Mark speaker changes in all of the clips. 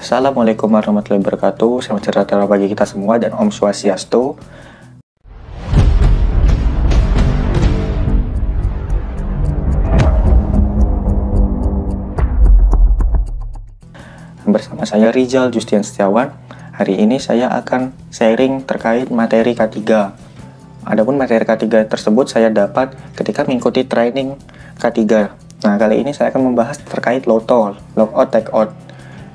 Speaker 1: Assalamualaikum warahmatullahi wabarakatuh. Selamat sejahtera bagi kita semua dan Om Swastiastu. Bersama saya Rizal Justian Setiawan. Hari ini saya akan sharing terkait materi K3. Adapun materi K3 tersebut saya dapat ketika mengikuti training K3. Nah, kali ini saya akan membahas terkait LOTO, Lockout Takeout.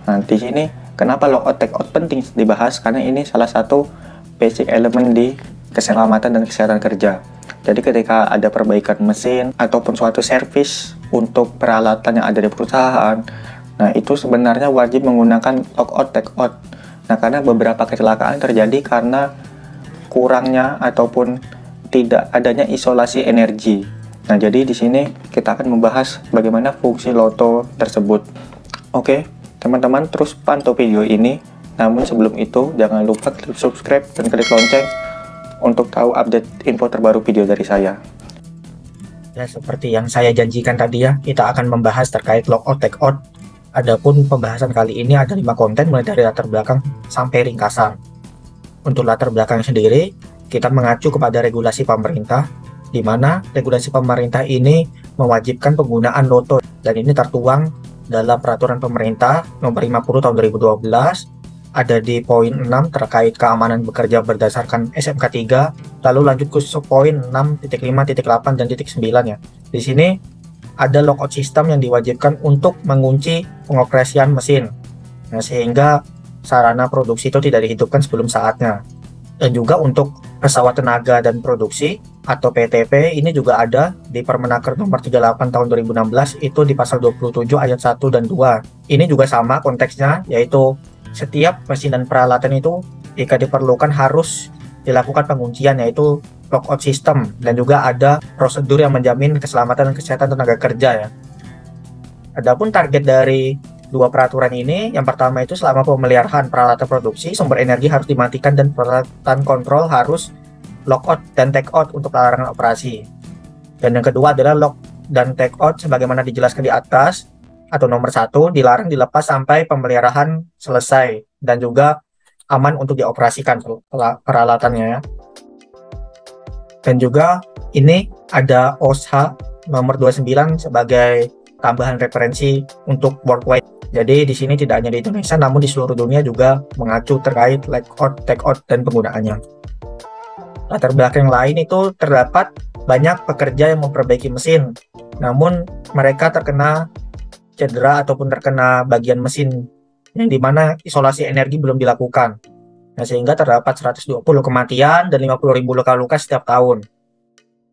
Speaker 1: Nah, di sini kenapa Lockout Takeout penting dibahas? Karena ini salah satu basic elemen di keselamatan dan kesehatan kerja. Jadi ketika ada perbaikan mesin ataupun suatu servis untuk peralatan yang ada di perusahaan, nah itu sebenarnya wajib menggunakan Lockout Takeout. Nah, karena beberapa kecelakaan terjadi karena kurangnya ataupun tidak adanya isolasi energi. Nah, jadi di sini kita akan membahas bagaimana fungsi LOTO tersebut. Oke, teman-teman terus pantau video ini. Namun sebelum itu, jangan lupa klik subscribe dan klik lonceng untuk tahu update info terbaru video dari saya.
Speaker 2: Ya, seperti yang saya janjikan tadi ya, kita akan membahas terkait Lockout Takeout. Adapun pembahasan kali ini ada 5 konten mulai dari latar belakang sampai ringkasan. Untuk latar belakang sendiri, kita mengacu kepada regulasi pemerintah, di mana regulasi pemerintah ini mewajibkan penggunaan LOTO, dan ini tertuang dalam peraturan pemerintah nomor 50 tahun 2012, ada di poin 6 terkait keamanan bekerja berdasarkan SMK 3, lalu lanjut ke poin 6.5.8 dan titik 9 ya. Di sini ada lockout system yang diwajibkan untuk mengunci pengoperasian mesin, nah, sehingga sarana produksi itu tidak dihidupkan sebelum saatnya. Dan juga untuk pesawat tenaga dan produksi atau PTP ini juga ada di Permenaker nomor 38 tahun 2016, itu di pasal 27 ayat 1 dan 2. Ini juga sama konteksnya, yaitu setiap mesin dan peralatan itu jika diperlukan harus dilakukan penguncian, yaitu lockout system, dan juga ada prosedur yang menjamin keselamatan dan kesehatan tenaga kerja ya. Adapun target dari dua peraturan ini, yang pertama itu selama pemeliharaan peralatan produksi, sumber energi harus dimatikan dan peralatan kontrol harus lockout dan takeout untuk larangan operasi. Dan yang kedua adalah lock dan takeout sebagaimana dijelaskan di atas, atau nomor 1 dilarang dilepas sampai pemeliharaan selesai dan juga aman untuk dioperasikan peralatannya ya. Dan juga ini ada OSHA nomor 29 sebagai tambahan referensi untuk worldwide. Jadi di sini tidak hanya di Indonesia, namun di seluruh dunia juga mengacu terkait lockout, takeout, dan penggunaannya. Latar belakang yang lain itu terdapat banyak pekerja yang memperbaiki mesin, namun mereka terkena cedera ataupun terkena bagian mesin yang dimana isolasi energi belum dilakukan. Nah, sehingga terdapat 120 kematian dan 50.000 luka-luka setiap tahun.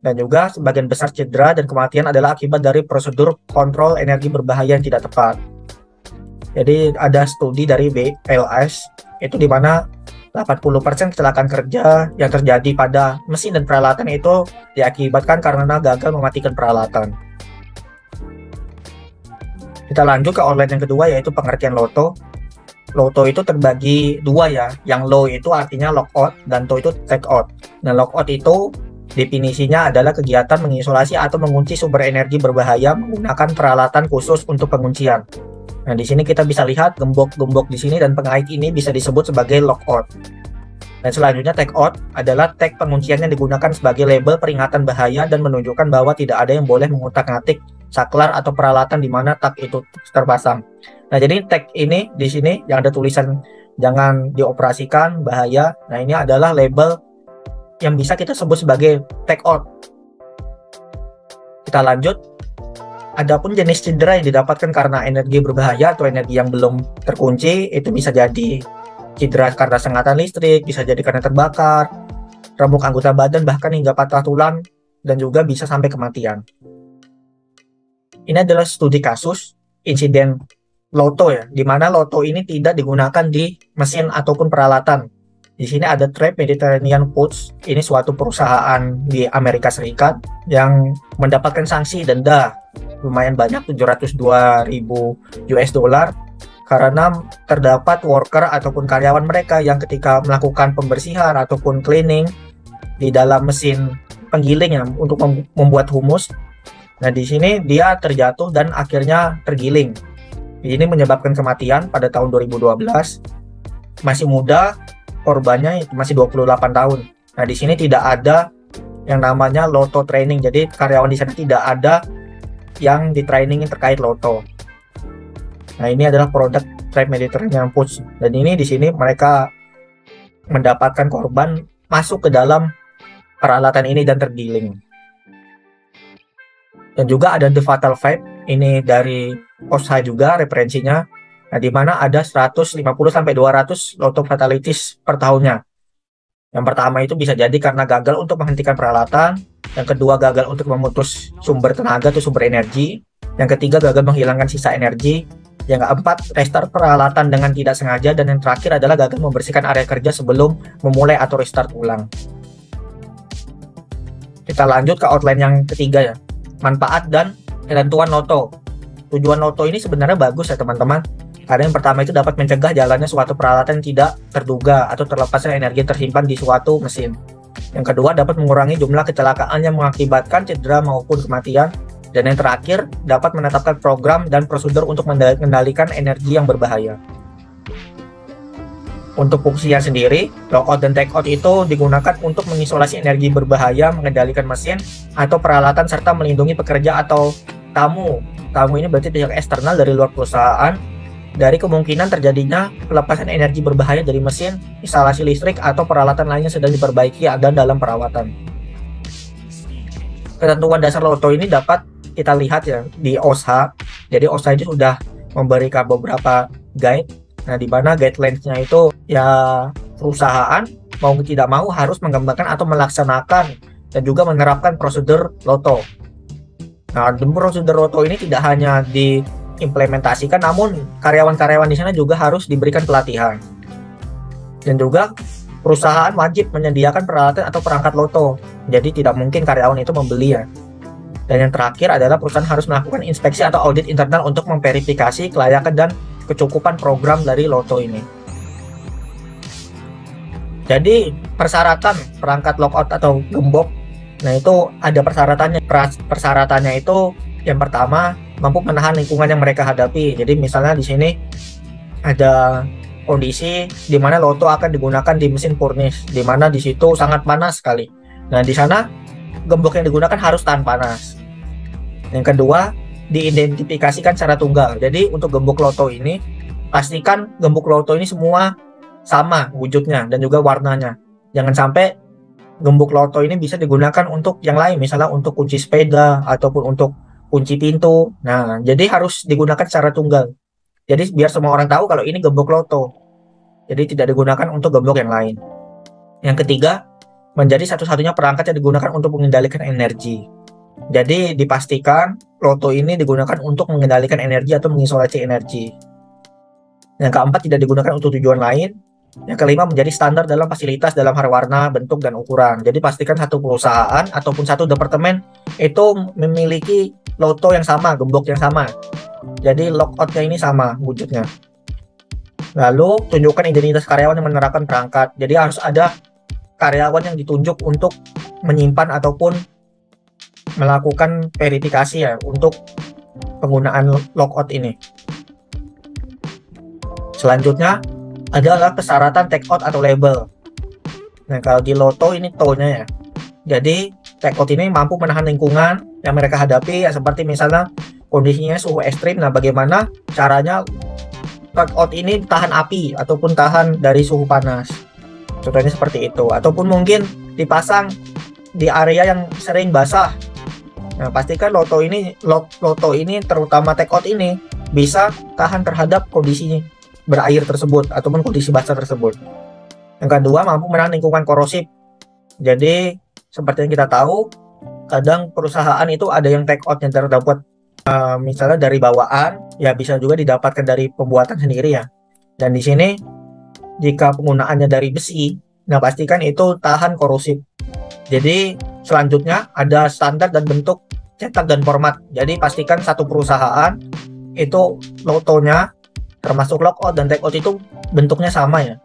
Speaker 2: Dan juga sebagian besar cedera dan kematian adalah akibat dari prosedur kontrol energi berbahaya yang tidak tepat. Jadi ada studi dari BLS itu di mana 80% kecelakaan kerja yang terjadi pada mesin dan peralatan itu diakibatkan karena gagal mematikan peralatan. Kita lanjut ke outline yang kedua, yaitu pengertian LOTO. LOTO itu terbagi dua ya, yang low itu artinya lockout dan TO itu takeout. Nah, lockout itu definisinya adalah kegiatan mengisolasi atau mengunci sumber energi berbahaya menggunakan peralatan khusus untuk penguncian. Nah, di sini kita bisa lihat gembok-gembok di sini dan pengait ini bisa disebut sebagai lockout. Dan selanjutnya takeout adalah tag penguncian yang digunakan sebagai label peringatan bahaya dan menunjukkan bahwa tidak ada yang boleh mengutak-ngatik saklar atau peralatan di mana tag itu terpasang. Nah, jadi tag ini di sini yang ada tulisan jangan dioperasikan, bahaya. Nah, ini adalah label yang bisa kita sebut sebagai takeout. Kita lanjut. Adapun jenis cedera yang didapatkan karena energi berbahaya atau energi yang belum terkunci itu bisa jadi cedera karena sengatan listrik, bisa jadi karena terbakar, remuk anggota badan, bahkan hingga patah tulang, dan juga bisa sampai kematian. Ini adalah studi kasus insiden LOTO ya, di mana LOTO ini tidak digunakan di mesin ataupun peralatan. Di sini ada Trade Mediterranean Foods, ini suatu perusahaan di Amerika Serikat yang mendapatkan sanksi denda lumayan banyak, 702.000 US dollar, karena terdapat worker ataupun karyawan mereka yang ketika melakukan pembersihan ataupun cleaning di dalam mesin penggiling ya, untuk membuat humus. Nah, di sini dia terjatuh dan akhirnya tergiling. Ini menyebabkan kematian pada tahun 2012. Masih muda, korbannya masih 28 tahun. Nah, di sini tidak ada yang namanya Loto training. Jadi karyawan di sana tidak ada yang di trainingin terkait Loto. Nah, ini adalah produk Tribe Mediterranean Foods. Dan ini di sini mereka mendapatkan korban masuk ke dalam peralatan ini dan tergiling. Dan juga ada The Fatal Five, ini dari OSHA juga referensinya, nah, di mana ada 150-200 Loto fatalities per tahunnya. Yang pertama itu bisa jadi karena gagal untuk menghentikan peralatan, yang kedua gagal untuk memutus sumber tenaga atau sumber energi, yang ketiga gagal menghilangkan sisa energi, yang keempat restart peralatan dengan tidak sengaja, dan yang terakhir adalah gagal membersihkan area kerja sebelum memulai atau restart ulang. Kita lanjut ke outline yang ketiga ya, manfaat dan ketentuan Loto. Tujuan Loto ini sebenarnya bagus ya teman-teman, karena yang pertama itu dapat mencegah jalannya suatu peralatan tidak terduga atau terlepasnya energi tersimpan di suatu mesin. Yang kedua dapat mengurangi jumlah kecelakaan yang mengakibatkan cedera maupun kematian. Dan yang terakhir dapat menetapkan program dan prosedur untuk mengendalikan energi yang berbahaya. Untuk fungsinya sendiri, lockout dan takeout itu digunakan untuk mengisolasi energi berbahaya, mengendalikan mesin atau peralatan, serta melindungi pekerja atau tamu. Tamu ini berarti pihak eksternal dari luar perusahaan dari kemungkinan terjadinya pelepasan energi berbahaya dari mesin, instalasi listrik, atau peralatan lainnya sedang diperbaiki dan dalam perawatan. Ketentuan dasar Loto ini dapat kita lihat ya di OSHA. Jadi OSHA ini sudah memberikan beberapa guide. Nah, di mana guidelines-nya itu ya perusahaan mau tidak mau harus mengembangkan atau melaksanakan dan juga menerapkan prosedur Loto. Nah, prosedur Loto ini tidak hanya diimplementasikan, namun karyawan-karyawan di sana juga harus diberikan pelatihan. Dan juga perusahaan wajib menyediakan peralatan atau perangkat Loto. Jadi tidak mungkin karyawan itu membeli ya. Dan yang terakhir adalah perusahaan harus melakukan inspeksi atau audit internal untuk memverifikasi kelayakan dan kecukupan program dari Loto ini. Jadi persyaratan perangkat lockout atau gembok, nah itu ada persyaratannya. Persyaratannya itu yang pertama mampu menahan lingkungan yang mereka hadapi. Jadi misalnya di sini ada kondisi di mana Loto akan digunakan di mesin furnace, di mana di situ sangat panas sekali. Nah, di sana gembok yang digunakan harus tahan panas. Yang kedua, diidentifikasikan secara tunggal. Jadi untuk gembok Loto ini, pastikan gembok Loto ini semua sama wujudnya dan juga warnanya. Jangan sampai gembok Loto ini bisa digunakan untuk yang lain, misalnya untuk kunci sepeda ataupun untuk kunci pintu. Nah, jadi harus digunakan secara tunggal. Jadi biar semua orang tahu kalau ini gembok Loto. Jadi tidak digunakan untuk gembok yang lain. Yang ketiga, menjadi satu-satunya perangkat yang digunakan untuk mengendalikan energi. Jadi dipastikan Loto ini digunakan untuk mengendalikan energi atau mengisolasi energi. Yang keempat, tidak digunakan untuk tujuan lain. Yang kelima, menjadi standar dalam fasilitas dalam hal warna, bentuk, dan ukuran. Jadi pastikan satu perusahaan ataupun satu departemen itu memiliki Loto yang sama, gembok yang sama. Jadi lockoutnya ini sama wujudnya. Lalu tunjukkan identitas karyawan yang menerapkan perangkat. Jadi harus ada karyawan yang ditunjuk untuk menyimpan ataupun melakukan verifikasi ya untuk penggunaan lockout ini. Selanjutnya adalah persyaratan takeout atau label. Nah, kalau di Loto ini to-nya ya. Jadi takeout ini mampu menahan lingkungan yang mereka hadapi ya, seperti misalnya kondisinya suhu ekstrim. Nah, bagaimana caranya takeout ini tahan api ataupun tahan dari suhu panas. Contohnya seperti itu. Ataupun mungkin dipasang di area yang sering basah. Nah, pastikan Loto ini terutama takeout ini bisa tahan terhadap kondisi berair tersebut ataupun kondisi basah tersebut. Yang kedua, mampu menahan lingkungan korosif. Jadi seperti yang kita tahu, kadang perusahaan itu ada yang takeout yang terdapat misalnya dari bawaan, ya bisa juga didapatkan dari pembuatan sendiri ya. Dan di sini jika penggunaannya dari besi, nah pastikan itu tahan korosif. Jadi selanjutnya ada standar dan bentuk cetak dan format. Jadi pastikan satu perusahaan itu Lotonya termasuk lockout dan takeout itu bentuknya sama ya.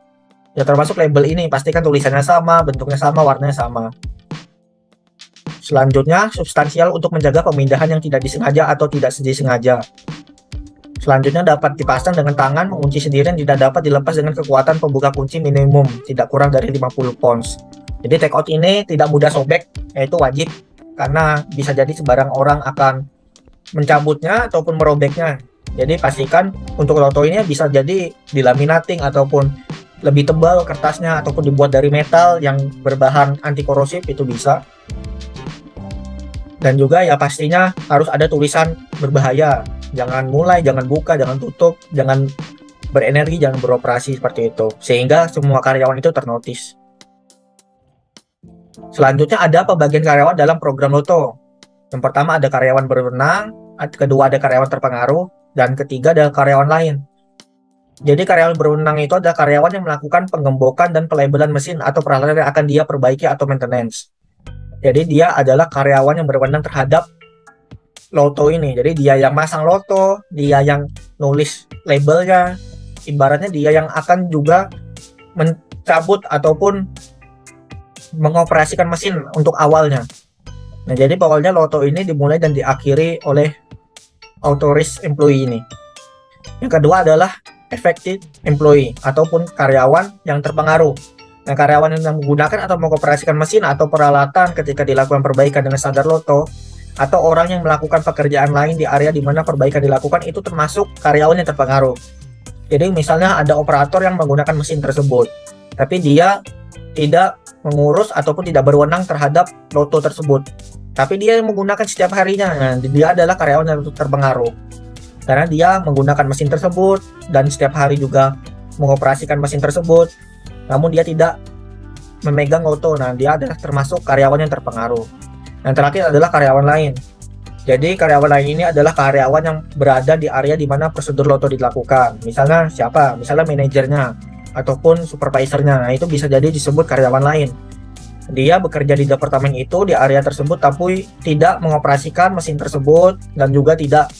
Speaker 2: Ya termasuk label ini pastikan tulisannya sama, bentuknya sama, warnanya sama. Selanjutnya substansial untuk menjaga pemindahan yang tidak disengaja atau tidak disengaja. Selanjutnya dapat dipasang dengan tangan, mengunci sendiri dan tidak dapat dilepas dengan kekuatan pembuka kunci minimum tidak kurang dari 50 pounds. Jadi take out ini tidak mudah sobek, yaitu wajib, karena bisa jadi sembarang orang akan mencabutnya ataupun merobeknya. Jadi pastikan untuk loto ini bisa jadi dilaminating ataupun lebih tebal kertasnya, ataupun dibuat dari metal yang berbahan anti korosif, itu bisa. Dan juga ya pastinya harus ada tulisan berbahaya. Jangan mulai, jangan buka, jangan tutup, jangan berenergi, jangan beroperasi seperti itu. Sehingga semua karyawan itu ternotis. Selanjutnya ada pembagian karyawan dalam program loto. Yang pertama ada karyawan berwenang, kedua ada karyawan terpengaruh, dan ketiga ada karyawan lain. Jadi karyawan berwenang itu adalah karyawan yang melakukan penggembokan dan pelabelan mesin atau peralatan yang akan dia perbaiki atau maintenance. Jadi dia adalah karyawan yang berwenang terhadap loto ini. Jadi dia yang masang loto, dia yang nulis labelnya, ibaratnya dia yang akan juga mencabut ataupun mengoperasikan mesin untuk awalnya. Nah, jadi pokoknya loto ini dimulai dan diakhiri oleh authorized employee ini. Yang kedua adalah effective employee ataupun karyawan yang terpengaruh. Nah, karyawan yang menggunakan atau mengoperasikan mesin atau peralatan ketika dilakukan perbaikan dengan standar loto, atau orang yang melakukan pekerjaan lain di area di mana perbaikan dilakukan, itu termasuk karyawan yang terpengaruh. Jadi misalnya ada operator yang menggunakan mesin tersebut, tapi dia tidak mengurus ataupun tidak berwenang terhadap loto tersebut, tapi dia yang menggunakan setiap harinya. Nah, dia adalah karyawan yang terpengaruh karena dia menggunakan mesin tersebut dan setiap hari juga mengoperasikan mesin tersebut, namun dia tidak memegang loto. Nah, dia adalah termasuk karyawan yang terpengaruh. Yang terakhir adalah karyawan lain. Jadi karyawan lain ini adalah karyawan yang berada di area di mana prosedur loto dilakukan. Misalnya siapa? Misalnya manajernya ataupun supervisornya. Nah, itu bisa jadi disebut karyawan lain. Dia bekerja di departemen itu, di area tersebut, tapi tidak mengoperasikan mesin tersebut dan juga tidak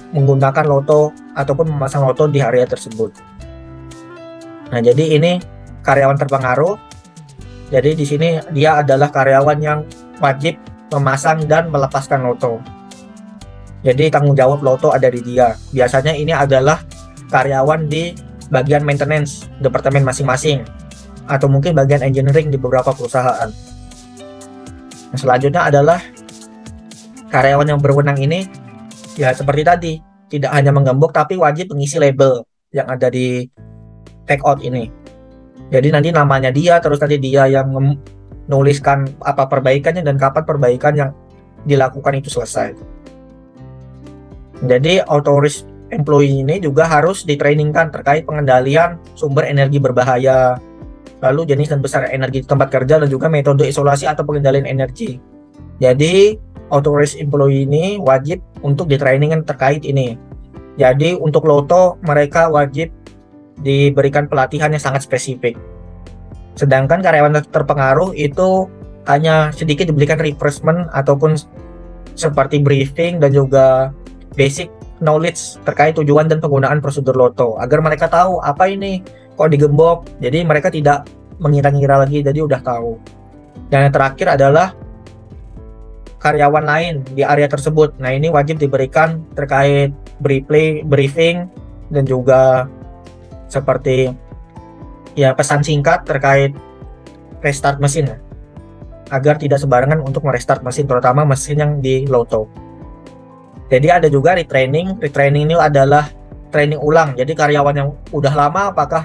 Speaker 2: menggunakan loto ataupun memasang loto di area tersebut. Nah, jadi ini karyawan terpengaruh. Jadi di sini dia adalah karyawan yang wajib memasang dan melepaskan loto. Jadi tanggung jawab loto ada di dia. Biasanya ini adalah karyawan di bagian maintenance departemen masing-masing, atau mungkin bagian engineering di beberapa perusahaan. Nah, selanjutnya adalah karyawan yang berwenang ini, ya seperti tadi, tidak hanya menggembok tapi wajib mengisi label yang ada di take out ini. Jadi nanti namanya dia, terus nanti dia yang nuliskan apa perbaikannya dan kapan perbaikan yang dilakukan itu selesai. Jadi authorized employee ini juga harus ditrainingkan terkait pengendalian sumber energi berbahaya, lalu jenis dan besar energi di tempat kerja, dan juga metode isolasi atau pengendalian energi. Jadi authorized employee ini wajib untuk ditrainingkan terkait ini. Jadi untuk loto mereka wajib diberikan pelatihan yang sangat spesifik. Sedangkan karyawan terpengaruh itu hanya sedikit diberikan refreshment ataupun seperti briefing dan juga basic knowledge terkait tujuan dan penggunaan prosedur loto, agar mereka tahu apa ini kok digembok. Jadi mereka tidak mengira-ngira lagi, jadi udah tahu. Dan yang terakhir adalah karyawan lain di area tersebut. Nah, ini wajib diberikan terkait briefing dan juga seperti ya pesan singkat terkait restart mesin, agar tidak sembarangan untuk merestart mesin, terutama mesin yang di loto. Jadi ada juga retraining. Retraining ini adalah training ulang. Jadi karyawan yang udah lama apakah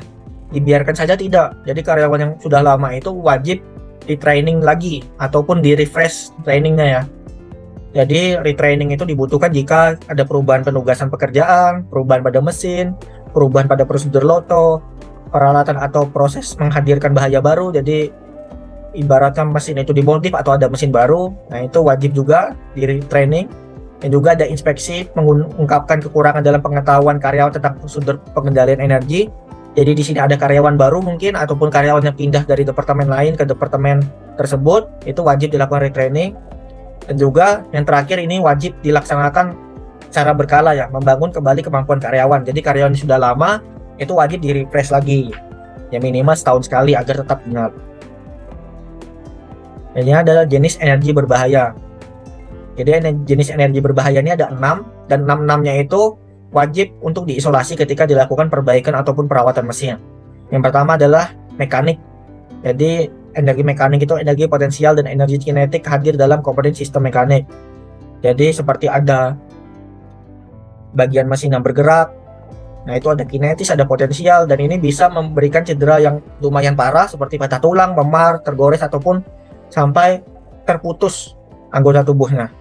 Speaker 2: dibiarkan saja? Tidak. Jadi karyawan yang sudah lama itu wajib di training lagi ataupun di refresh trainingnya ya. Jadi retraining itu dibutuhkan jika ada perubahan penugasan pekerjaan, perubahan pada mesin, perubahan pada prosedur loto, peralatan atau proses menghadirkan bahaya baru. Jadi ibaratnya mesin itu dimodif atau ada mesin baru, nah itu wajib juga di training. Dan juga ada inspeksi, mengungkapkan kekurangan dalam pengetahuan karyawan tentang prosedur pengendalian energi. Jadi di sini ada karyawan baru mungkin ataupun karyawan yang pindah dari departemen lain ke departemen tersebut, itu wajib dilakukan retraining. Dan juga yang terakhir ini wajib dilaksanakan secara berkala ya, membangun kembali kemampuan karyawan. Jadi karyawan yang sudah lama itu wajib di-refresh lagi, ya minimal setahun sekali agar tetap ingat. Ini adalah jenis energi berbahaya. Jadi jenis energi berbahaya ini ada 6, dan 6-6-nya itu wajib untuk diisolasi ketika dilakukan perbaikan ataupun perawatan mesin. Yang pertama adalah mekanik. Jadi energi mekanik itu energi potensial dan energi kinetik hadir dalam komponen sistem mekanik. Jadi seperti ada bagian mesin yang bergerak, nah itu ada kinetis, ada potensial, dan ini bisa memberikan cedera yang lumayan parah seperti patah tulang, memar, tergores, ataupun sampai terputus anggota tubuhnya.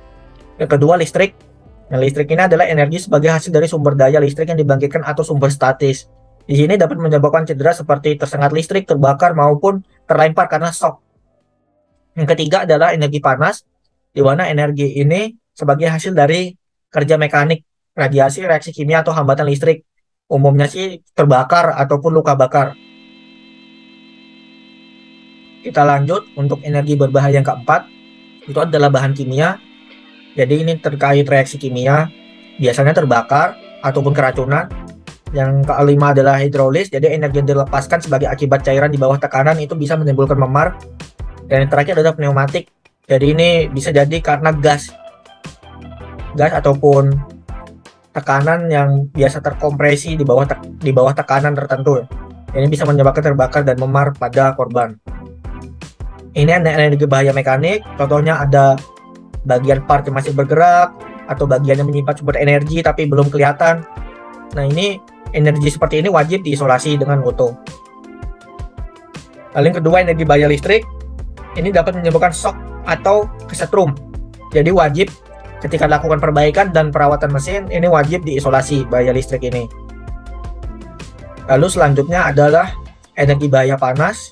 Speaker 2: Yang kedua, listrik. Nah, listrik ini adalah energi sebagai hasil dari sumber daya listrik yang dibangkitkan atau sumber statis. Di sini dapat menyebabkan cedera seperti tersengat listrik, terbakar, maupun terlempar karena shock. Yang ketiga adalah energi panas, di mana energi ini sebagai hasil dari kerja mekanik, radiasi, reaksi kimia, atau hambatan listrik. Umumnya sih terbakar ataupun luka bakar. Kita lanjut untuk energi berbahaya yang keempat, itu adalah bahan kimia. Jadi ini terkait reaksi kimia, biasanya terbakar ataupun keracunan. Yang kelima adalah hidrolis, jadi energi yang dilepaskan sebagai akibat cairan di bawah tekanan itu bisa menimbulkan memar. Dan yang terakhir adalah pneumatik, jadi ini bisa jadi karena gas ataupun tekanan yang biasa terkompresi di bawah tekanan tertentu. Ini bisa menyebabkan terbakar dan memar pada korban. Ini ada energi bahaya mekanik, contohnya ada bagian part yang masih bergerak atau bagian yang menyimpan sumber energi tapi belum kelihatan. Nah, ini energi seperti ini wajib diisolasi dengan loto. Lalu yang kedua, energi bahaya listrik. Ini dapat menyebabkan shock atau kesetrum. Jadi wajib ketika lakukan perbaikan dan perawatan mesin, ini wajib diisolasi bahaya listrik ini. Lalu selanjutnya adalah energi bahaya panas.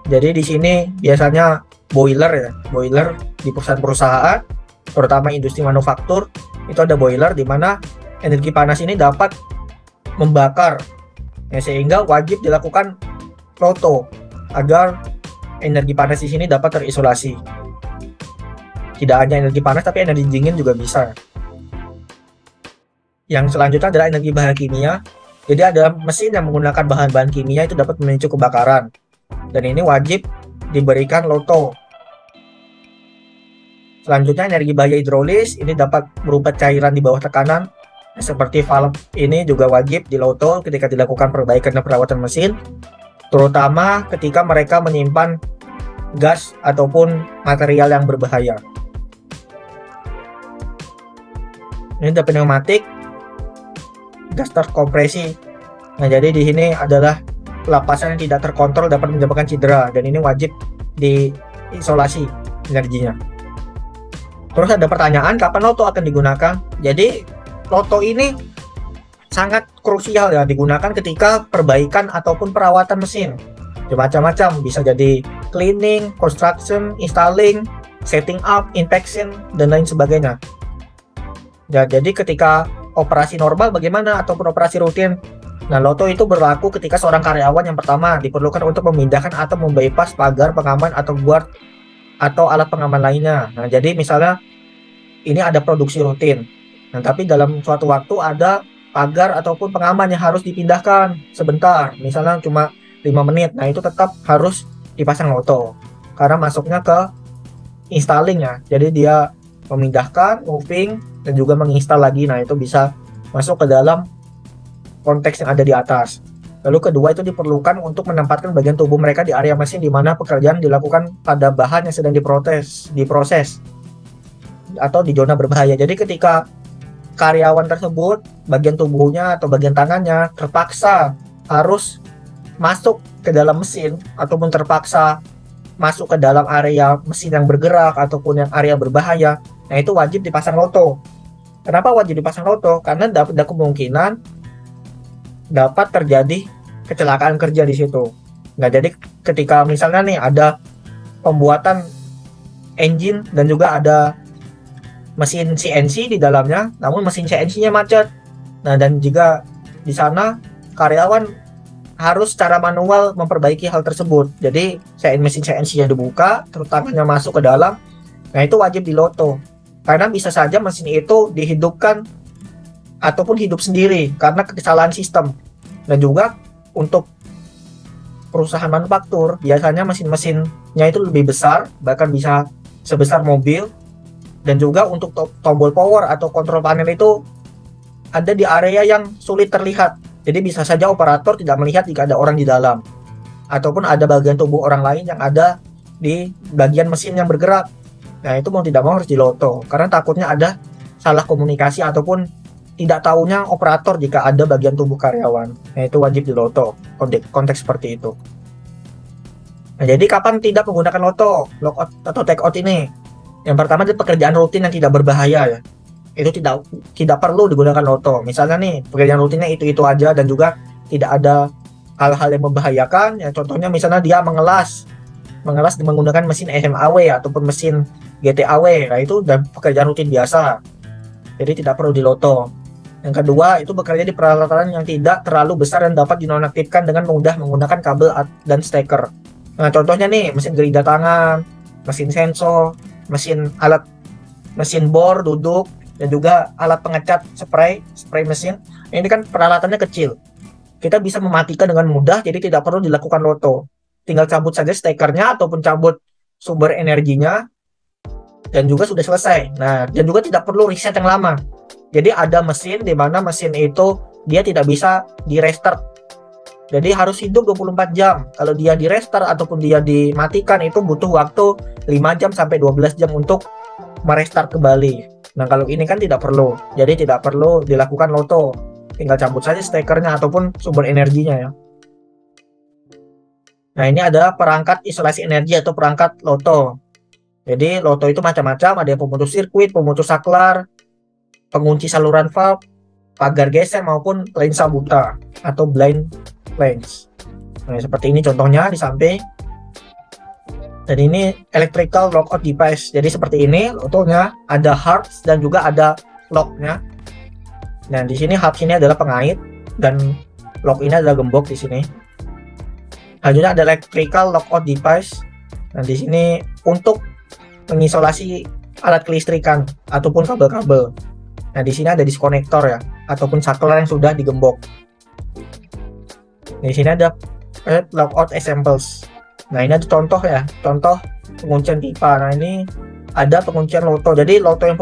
Speaker 2: Jadi di sini biasanya boiler di perusahaan-perusahaan, terutama industri manufaktur, itu ada boiler di mana energi panas ini dapat membakar, ya, sehingga wajib dilakukan loto agar energi panas di sini dapat terisolasi. Tidak hanya energi panas, tapi energi dingin juga bisa. Yang selanjutnya adalah energi bahaya kimia. Jadi ada mesin yang menggunakan bahan-bahan kimia itu dapat memicu kebakaran, dan ini wajib diberikan loto. Selanjutnya energi bahaya hidrolis, ini dapat berupa cairan di bawah tekanan seperti valve, ini juga wajib diloto ketika dilakukan perbaikan dan perawatan mesin, terutama ketika mereka menyimpan gas ataupun material yang berbahaya. Ini ada pneumatik, gas terkompresi. Nah, jadi di sini adalah pelepasan yang tidak terkontrol dapat menyebabkan cedera, dan ini wajib diisolasi energinya. Terus ada pertanyaan, kapan loto akan digunakan? Jadi loto ini sangat krusial ya, digunakan ketika perbaikan ataupun perawatan mesin. Macam-macam, bisa jadi cleaning, construction, installing, setting up, inspection, dan lain sebagainya. Ya, jadi ketika operasi normal bagaimana ataupun operasi rutin. Nah, loto itu berlaku ketika seorang karyawan yang pertama diperlukan untuk memindahkan atau membypass pagar pengaman atau guard atau alat pengaman lainnya. Nah, jadi misalnya ini ada produksi rutin. Nah, tapi dalam suatu waktu ada pagar ataupun pengaman yang harus dipindahkan sebentar, misalnya cuma 5 menit. Nah, itu tetap harus dipasang loto karena masuknya ke installing ya. Jadi dia memindahkan, moving, dan juga menginstal lagi. Nah, itu bisa masuk ke dalam konteks yang ada di atas. Lalu kedua, itu diperlukan untuk menempatkan bagian tubuh mereka di area mesin di mana pekerjaan dilakukan pada bahan yang sedang diproses atau di zona berbahaya. Jadi ketika karyawan tersebut bagian tubuhnya atau bagian tangannya terpaksa harus masuk ke dalam mesin ataupun terpaksa masuk ke dalam area mesin yang bergerak ataupun yang area berbahaya, nah itu wajib dipasang loto. Kenapa wajib dipasang loto? Karena dapat ada kemungkinan dapat terjadi kecelakaan kerja di situ. Nah, jadi ketika misalnya nih ada pembuatan engine dan juga ada mesin CNC di dalamnya, namun mesin CNC-nya macet. Nah, dan juga di sana karyawan harus secara manual memperbaiki hal tersebut. Jadi mesin CNC-nya dibuka, terutamanya masuk ke dalam. Nah, itu wajib diloto. Karena bisa saja mesin itu dihidupkan ataupun hidup sendiri karena kesalahan sistem. Dan juga untuk perusahaan manufaktur, biasanya mesin-mesinnya itu lebih besar, bahkan bisa sebesar mobil. Dan juga untuk tombol power atau kontrol panel itu ada di area yang sulit terlihat. Jadi bisa saja operator tidak melihat jika ada orang di dalam, ataupun ada bagian tubuh orang lain yang ada di bagian mesin yang bergerak. Nah, itu mau tidak mau harus diloto, karena takutnya ada salah komunikasi ataupun tidak tahunya operator jika ada bagian tubuh karyawan. Nah, itu wajib diloto, konteks seperti itu. Nah, jadi kapan tidak menggunakan loto, logout atau take out ini? Yang pertama, di pekerjaan rutin yang tidak berbahaya ya. Itu tidak perlu digunakan loto. Misalnya nih, pekerjaan rutinnya itu aja dan juga tidak ada hal-hal yang membahayakan. Ya, contohnya misalnya dia mengelas menggunakan mesin SMAW ataupun mesin GTAW. Nah, itu udah pekerjaan rutin biasa. Jadi tidak perlu diloto. Yang kedua, itu bekerja di peralatan yang tidak terlalu besar dan dapat dinonaktifkan dengan mudah menggunakan kabel dan steker. Nah, contohnya nih, mesin gerida tangan, mesin sensor, mesin bor duduk, dan juga alat pengecat spray mesin. Ini kan peralatannya kecil. Kita bisa mematikan dengan mudah, jadi tidak perlu dilakukan loto. Tinggal cabut saja stekernya ataupun cabut sumber energinya, dan juga sudah selesai. Nah, dan juga tidak perlu reset yang lama. Jadi ada mesin di mana mesin itu dia tidak bisa di restart. Jadi harus hidup 24 jam. Kalau dia di restart ataupun dia dimatikan itu butuh waktu 5 jam sampai 12 jam untuk merestart kembali. Nah, kalau ini kan tidak perlu. Jadi tidak perlu dilakukan loto. Tinggal cabut saja stekernya ataupun sumber energinya ya. Nah, ini ada perangkat isolasi energi atau perangkat loto. Jadi loto itu macam-macam, ada yang pemutus sirkuit, pemutus saklar, pengunci saluran valve, pagar geser maupun lensa buta atau blind lens. Nah, seperti ini contohnya di samping. Dan ini electrical lockout device. Jadi seperti ini lotonya, ada hubs dan juga ada locknya. Dan di sini hubs ini adalah pengait dan lock ini adalah gembok di sini. Selanjutnya ada electrical lockout device. Nah, di sini untuk mengisolasi alat kelistrikan ataupun kabel-kabel. Nah, di sini ada diskonektor ya, ataupun saklar yang sudah digembok. Di sini ada lockout examples. Nah, ini ada contoh ya, contoh penguncian pipa. Nah, ini ada penguncian loto. Jadi loto yang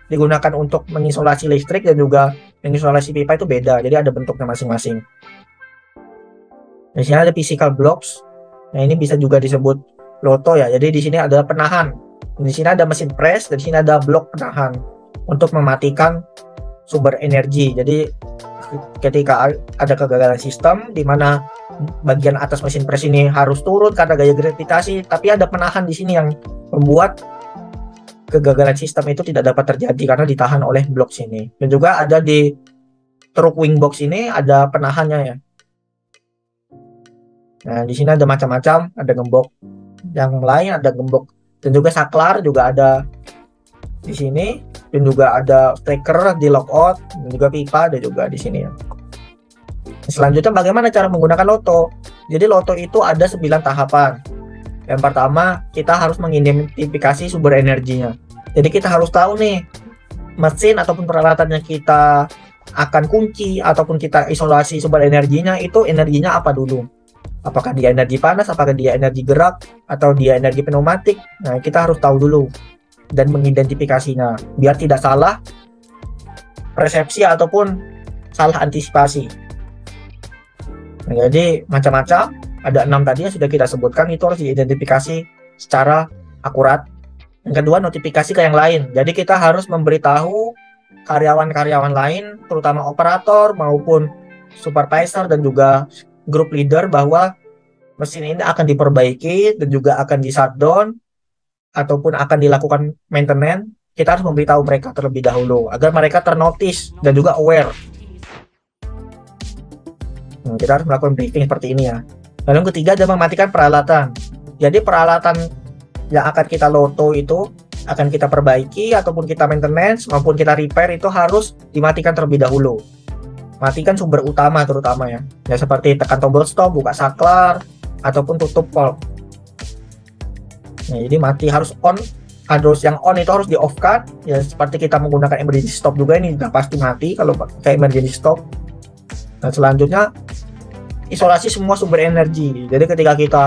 Speaker 2: digunakan untuk mengisolasi listrik dan juga mengisolasi pipa itu beda. Jadi ada bentuknya masing-masing. Di sini ada physical blocks. Nah, ini bisa juga disebut loto ya. Jadi di sini ada penahan. Di sini ada mesin press, dan di sini ada blok penahan untuk mematikan sumber energi. Jadi ketika ada kegagalan sistem di mana bagian atas mesin press ini harus turun karena gaya gravitasi, tapi ada penahan di sini yang membuat kegagalan sistem itu tidak dapat terjadi karena ditahan oleh blok sini. Dan juga ada di truk wing box ini ada penahannya ya. Nah, di sini ada macam-macam, ada gembok yang lain, ada gembok dan juga saklar juga ada di sini, dan juga ada steker di lockout dan juga pipa ada juga di sini ya. Selanjutnya bagaimana cara menggunakan loto? Jadi loto itu ada 9 tahapan. Yang pertama, kita harus mengidentifikasi sumber energinya. Jadi kita harus tahu nih mesin ataupun peralatan yang kita akan kunci ataupun kita isolasi sumber energinya itu energinya apa dulu. Apakah dia energi panas, apakah dia energi gerak, atau dia energi pneumatik. Nah, kita harus tahu dulu dan mengidentifikasinya biar tidak salah persepsi ataupun salah antisipasi. Nah, jadi macam-macam, ada 6 tadi yang sudah kita sebutkan, itu harus diidentifikasi secara akurat. Yang kedua, notifikasi ke yang lain. Jadi kita harus memberitahu karyawan-karyawan lain, terutama operator maupun supervisor dan juga grup leader bahwa mesin ini akan diperbaiki dan juga akan di shutdown ataupun akan dilakukan maintenance. Kita harus memberitahu mereka terlebih dahulu agar mereka ternotis dan juga aware. Kita harus melakukan briefing seperti ini ya. Lalu yang ketiga adalah mematikan peralatan. Jadi peralatan yang akan kita loto itu akan kita perbaiki ataupun kita maintenance maupun kita repair itu harus dimatikan terlebih dahulu. Matikan sumber utama terutama ya. Ya seperti tekan tombol stop, buka saklar, ataupun tutup valve. Nah, jadi mati harus on. Harus yang on itu harus di off kan. Ya seperti kita menggunakan emergency stop juga, ini udah pasti mati kalau pakai emergency stop. Nah, selanjutnya isolasi semua sumber energi. Jadi ketika kita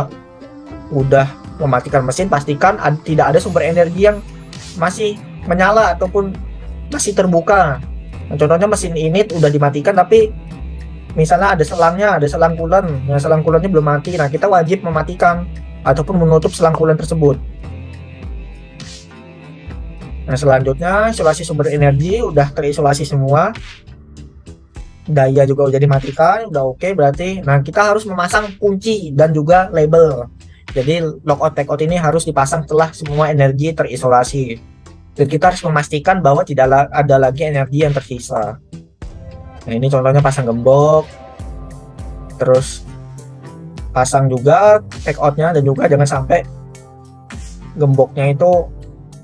Speaker 2: udah mematikan mesin, pastikan tidak ada sumber energi yang masih menyala ataupun masih terbuka. Nah, contohnya mesin ini udah dimatikan tapi misalnya ada selangnya, ada selang coolant, nah selang coolantnya belum mati, nah kita wajib mematikan ataupun menutup selang coolant tersebut. Nah selanjutnya isolasi sumber energi udah terisolasi semua, daya juga udah dimatikan, udah oke berarti. Nah kita harus memasang kunci dan juga label. Jadi logout tagout ini harus dipasang setelah semua energi terisolasi, dan kita harus memastikan bahwa tidak ada lagi energi yang tersisa. Nah ini contohnya pasang gembok, terus pasang juga tagoutnya, dan juga jangan sampai gemboknya itu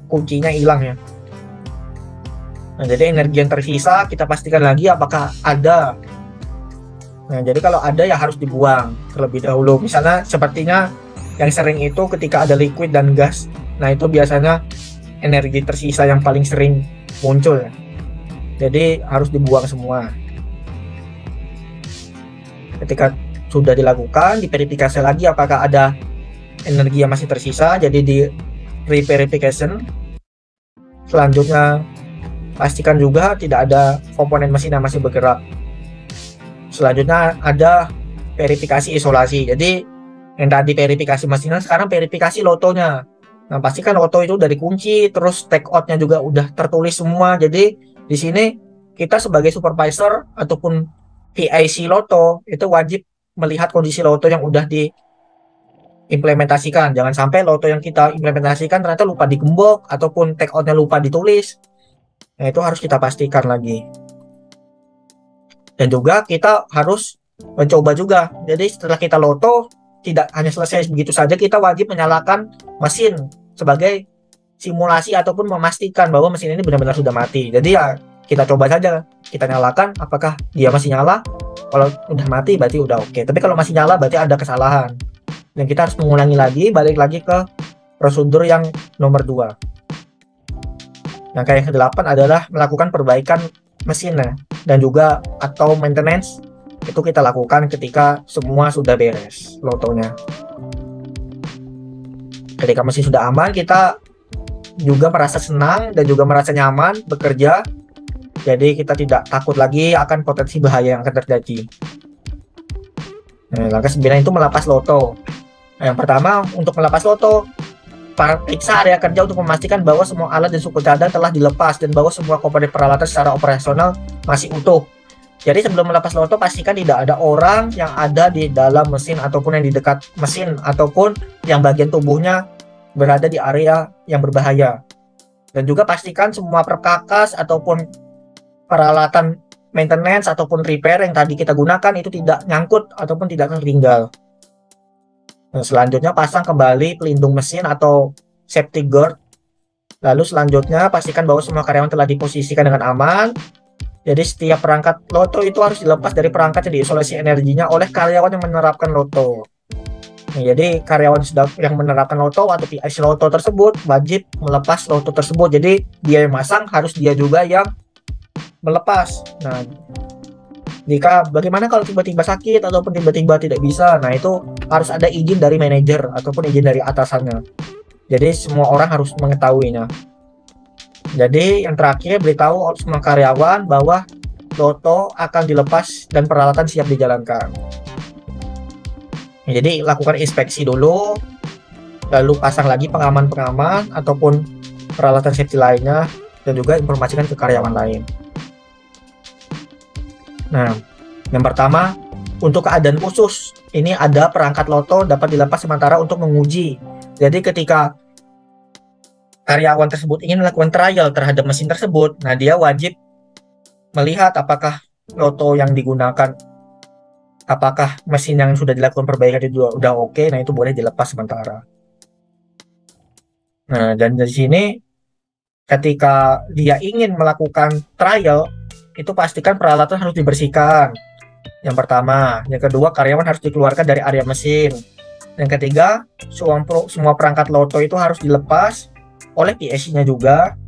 Speaker 2: kuncinya hilang ya. Nah jadi energi yang tersisa kita pastikan lagi apakah ada. Nah jadi kalau ada ya harus dibuang terlebih dahulu. Misalnya sepertinya yang sering itu ketika ada liquid dan gas, nah itu biasanya energi tersisa yang paling sering muncul ya. Jadi harus dibuang semua. Ketika sudah dilakukan, diverifikasi lagi apakah ada energi yang masih tersisa, jadi di re-verification. Selanjutnya pastikan juga tidak ada komponen mesin yang masih bergerak. Selanjutnya ada verifikasi isolasi. Jadi yang tadi verifikasi mesinnya, sekarang verifikasi lotonya. Nah pastikan loto itu dari kunci, terus tagoutnya juga udah tertulis semua. Jadi di sini kita sebagai supervisor ataupun PIC loto itu wajib melihat kondisi loto yang udah diimplementasikan. Jangan sampai loto yang kita implementasikan ternyata lupa digembok ataupun tagoutnya lupa ditulis. Nah itu harus kita pastikan lagi. Dan juga kita harus mencoba juga. Jadi setelah kita loto, tidak hanya selesai begitu saja, kita wajib menyalakan mesin sebagai simulasi ataupun memastikan bahwa mesin ini benar-benar sudah mati. Jadi ya kita coba saja, kita nyalakan apakah dia masih nyala. Kalau udah mati berarti udah oke. Tapi kalau masih nyala berarti ada kesalahan. Dan kita harus mengulangi lagi, balik lagi ke prosedur yang nomor 2. Yang yang ke-8 adalah melakukan perbaikan mesinnya dan juga atau maintenance. Itu kita lakukan ketika semua sudah beres lotonya. Ketika mesin sudah aman, kita juga merasa senang dan juga merasa nyaman bekerja. Jadi kita tidak takut lagi akan potensi bahaya yang akan terjadi. Nah, langkah 9 itu melepas loto. Nah, yang pertama untuk melepas loto, periksa area kerja untuk memastikan bahwa semua alat dan suku cadang telah dilepas dan bahwa semua komponen peralatan secara operasional masih utuh. Jadi sebelum melepas loto, pastikan tidak ada orang yang ada di dalam mesin ataupun yang di dekat mesin ataupun yang bagian tubuhnya berada di area yang berbahaya. Dan juga pastikan semua perkakas ataupun peralatan maintenance ataupun repair yang tadi kita gunakan itu tidak nyangkut ataupun tidak tertinggal. Nah, selanjutnya pasang kembali pelindung mesin atau safety guard. Lalu selanjutnya pastikan bahwa semua karyawan telah diposisikan dengan aman. Jadi setiap perangkat loto itu harus dilepas dari perangkat yang diisolasi energinya oleh karyawan yang menerapkan loto. Nah, jadi karyawan yang menerapkan loto atau PIC loto tersebut wajib melepas loto tersebut. Jadi dia yang masang harus dia juga yang melepas. Nah, bagaimana kalau tiba-tiba sakit ataupun tiba-tiba tidak bisa? Nah, itu harus ada izin dari manajer ataupun izin dari atasannya. Jadi semua orang harus mengetahuinya. Jadi yang terakhir, beritahu semua karyawan bahwa loto akan dilepas dan peralatan siap dijalankan. Jadi lakukan inspeksi dulu, lalu pasang lagi pengaman-pengaman ataupun peralatan safety lainnya, dan juga informasikan ke karyawan lain. Nah, yang pertama, untuk keadaan khusus, ini ada perangkat loto dapat dilepas sementara untuk menguji. Jadi ketika karyawan tersebut ingin melakukan trial terhadap mesin tersebut, nah dia wajib melihat apakah loto yang digunakan, apakah mesin yang sudah dilakukan perbaikan itu udah oke, nah itu boleh dilepas sementara. Nah, dan dari sini ketika dia ingin melakukan trial, itu pastikan peralatan harus dibersihkan. Yang pertama, yang kedua karyawan harus dikeluarkan dari area mesin. Yang ketiga, semua perangkat loto itu harus dilepas oleh PIC-nya juga.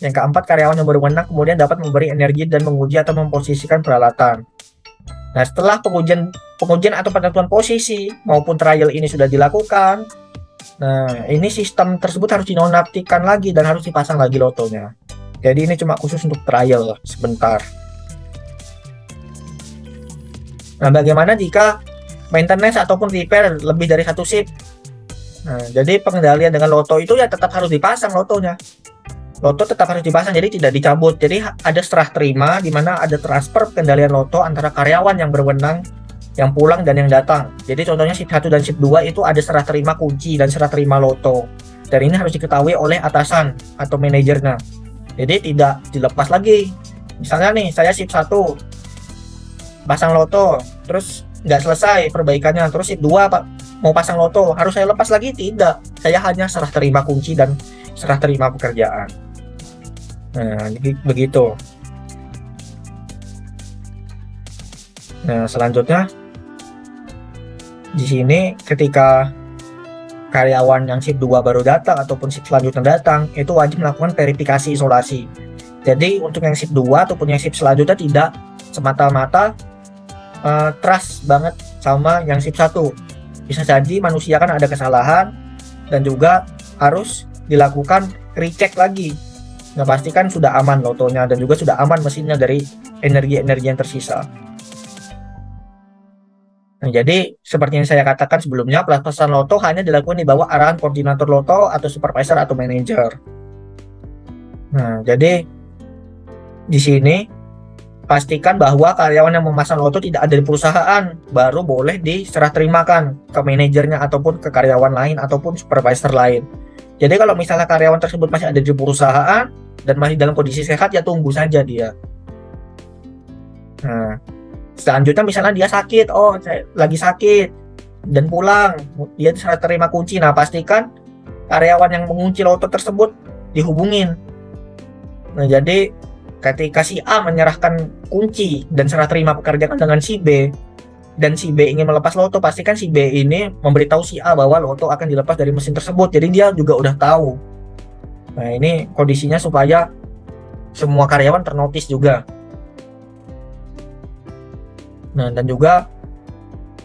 Speaker 2: Yang keempat, karyawan yang berwenang kemudian dapat memberi energi dan menguji atau memposisikan peralatan. Nah, setelah pengujian atau penentuan posisi maupun trial ini sudah dilakukan, nah ini sistem tersebut harus dinonaktifkan lagi dan harus dipasang lagi lotonya. Jadi ini cuma khusus untuk trial sebentar. Nah, bagaimana jika maintenance ataupun repair lebih dari satu shift? Nah, jadi pengendalian dengan loto itu ya tetap harus dipasang lotonya. Loto tetap harus dipasang, jadi tidak dicabut. Jadi ada serah terima di mana ada transfer kendalian loto antara karyawan yang berwenang, yang pulang dan yang datang. Jadi contohnya shift 1 dan shift 2 itu ada serah terima kunci dan serah terima loto. Dan ini harus diketahui oleh atasan atau manajernya. Jadi tidak dilepas lagi. Misalnya nih, saya shift 1 pasang loto, terus nggak selesai perbaikannya, terus shift 2 Pak mau pasang loto, harus saya lepas lagi? Tidak. Saya hanya serah terima kunci dan serah terima pekerjaan. Nah, begitu. Nah, selanjutnya di sini ketika karyawan yang shift 2 baru datang ataupun shift selanjutnya datang, itu wajib melakukan verifikasi isolasi. Jadi untuk yang shift 2 ataupun yang shift selanjutnya tidak semata-mata trust banget sama yang shift 1. Bisa jadi manusia kan ada kesalahan dan juga harus dilakukan recheck lagi. Nah, pastikan sudah aman lotonya dan juga sudah aman mesinnya dari energi-energi yang tersisa. Nah, jadi seperti yang saya katakan sebelumnya, pelepasan loto hanya dilakukan di bawah arahan koordinator loto atau supervisor atau manajer. Nah, jadi di sini pastikan bahwa karyawan yang memasang loto tidak ada di perusahaan, baru boleh diserah terimakan ke manajernya ataupun ke karyawan lain ataupun supervisor lain. Jadi kalau misalnya karyawan tersebut masih ada di perusahaan dan masih dalam kondisi sehat, ya tunggu saja dia. Nah, selanjutnya misalnya dia sakit, saya lagi sakit dan pulang, dia serah terima kunci. Nah, pastikan karyawan yang mengunci loto tersebut dihubungin. Nah, jadi ketika si A menyerahkan kunci dan serah terima pekerjaan dengan si B, dan si B ingin melepas loto, pastikan si B ini memberitahu si A bahwa loto akan dilepas dari mesin tersebut. Jadi dia juga udah tahu. Nah, ini kondisinya supaya semua karyawan ternotis juga. Nah, dan juga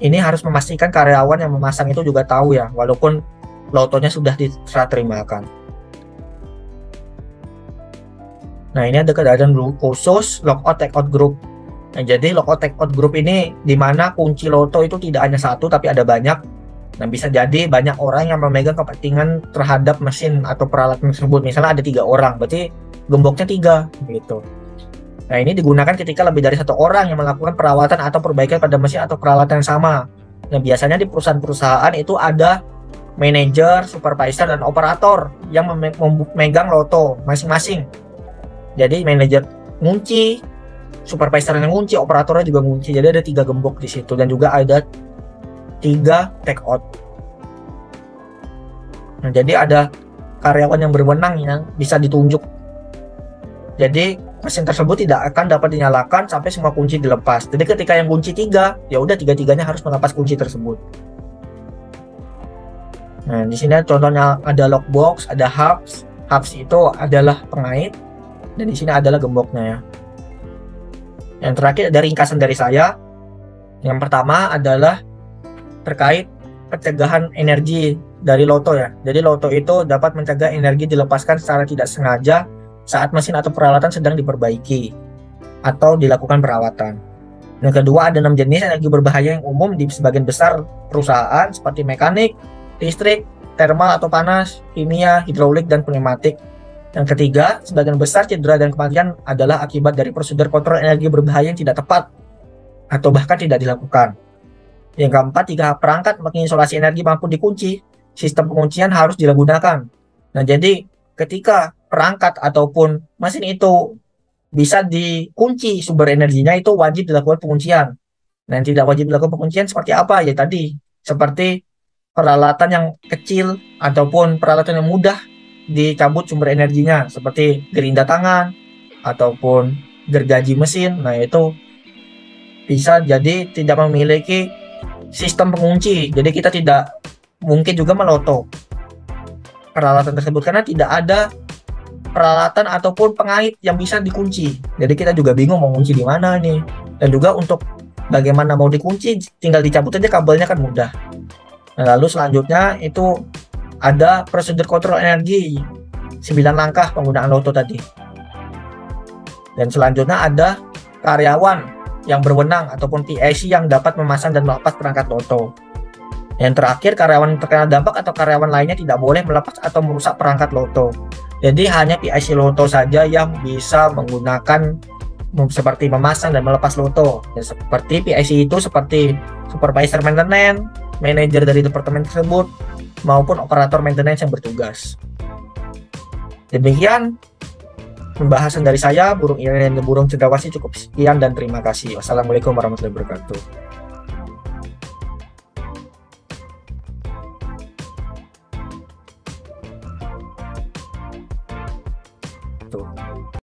Speaker 2: ini harus memastikan karyawan yang memasang itu juga tahu ya, walaupun lotonya sudah diserah terimakan. Nah, ini ada keadaan khusus lockout takeout group. Nah, jadi lockout takeout group ini di mana kunci loto itu tidak hanya satu tapi ada banyak. Nah, bisa jadi banyak orang yang memegang kepentingan terhadap mesin atau peralatan tersebut. Misalnya ada 3 orang, berarti gemboknya 3 gitu. Nah, ini digunakan ketika lebih dari 1 orang yang melakukan perawatan atau perbaikan pada mesin atau peralatan yang sama. Nah, biasanya di perusahaan-perusahaan itu ada manajer, supervisor, dan operator yang memegang loto masing-masing. Jadi manajer ngunci, supervisor yang ngunci, operatornya juga ngunci. Jadi ada 3 gembok di situ dan juga ada 3 take out. Nah, jadi ada karyawan yang berwenang yang bisa ditunjuk. Jadi mesin tersebut tidak akan dapat dinyalakan sampai semua kunci dilepas. Jadi ketika yang kunci 3, ya udah 3-tiganya harus melepas kunci tersebut. Nah, di sini contohnya ada lockbox, ada hubs. Hubs itu adalah pengait. Dan di sini adalah gemboknya ya. Yang terakhir ada ringkasan dari saya. Yang pertama adalah terkait pencegahan energi dari loto ya. Jadi loto itu dapat mencegah energi dilepaskan secara tidak sengaja saat mesin atau peralatan sedang diperbaiki atau dilakukan perawatan. Yang kedua ada 6 jenis energi berbahaya yang umum di sebagian besar perusahaan seperti mekanik, listrik, thermal atau panas, kimia, hidraulik, dan pneumatik. Yang ketiga, sebagian besar cedera dan kematian adalah akibat dari prosedur kontrol energi berbahaya yang tidak tepat atau bahkan tidak dilakukan. Yang keempat, jika perangkat mengisolasi energi mampu dikunci, sistem penguncian harus digunakan. Nah, jadi ketika perangkat ataupun mesin itu bisa dikunci sumber energinya, itu wajib dilakukan penguncian. Nah, yang tidak wajib dilakukan penguncian seperti apa? Ya tadi, seperti peralatan yang kecil ataupun peralatan yang mudah dicabut sumber energinya seperti gerinda tangan ataupun gergaji mesin. Nah, itu bisa jadi tidak memiliki sistem pengunci. Jadi kita tidak mungkin juga meloto peralatan tersebut karena tidak ada peralatan ataupun pengait yang bisa dikunci. Jadi kita juga bingung mau kunci di mana nih. Dan juga untuk bagaimana mau dikunci, tinggal dicabut aja kabelnya kan mudah. Nah, lalu selanjutnya itu ada prosedur kontrol energi 9 langkah penggunaan loto tadi. Dan selanjutnya ada karyawan yang berwenang ataupun PIC yang dapat memasang dan melepas perangkat loto. Yang terakhir, karyawan terkena dampak atau karyawan lainnya tidak boleh melepas atau merusak perangkat loto. Jadi hanya PIC loto saja yang bisa menggunakan seperti memasang dan melepas loto. Ya, seperti PIC itu seperti supervisor maintenance, manajer dari departemen tersebut, maupun operator maintenance yang bertugas. Demikian pembahasan dari saya, burung Irian dan burung cendrawasih cukup sekian dan terima kasih. Wassalamualaikum warahmatullahi wabarakatuh.